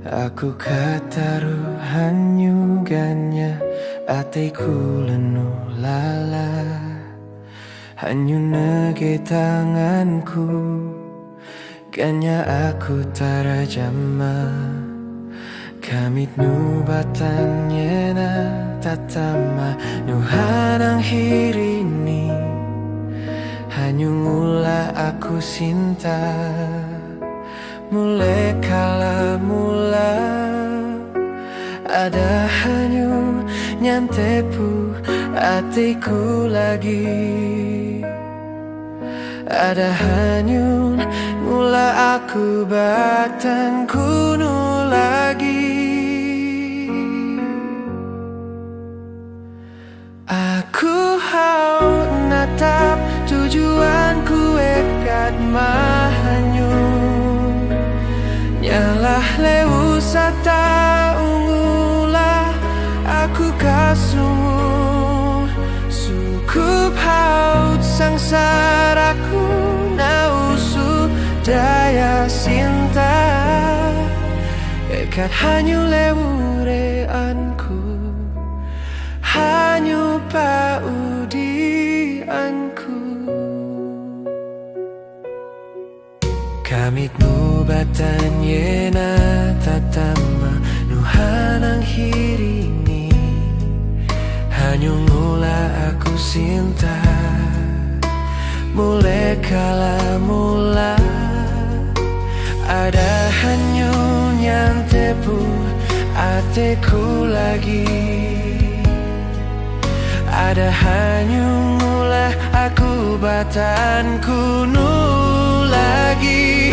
Aku kataru hanyugannya atiku lenu lala hanyu nege tanganku ganya aku tarajama kamit nu batangnya na tatama nu hanang hirini hanyu ngula aku sinta mulai kala mula ada hanyu nyantepu hatiku lagi ada hanyu mula aku batang kuno lagi aku hau natap tujuanku ekat mahanyu nyalah lewu sata ungulah aku kasumu sukup haut sangsaraku nausu daya sinta ekat hanyu lewu reanku hanyu paudianku kamit nu batan yena tatama nu hanang hirini hanyu ngula aku sinta mulai kala mula ada hanyu nyantepu atiku lagi ada hanyu ngula aku batan kuno lagi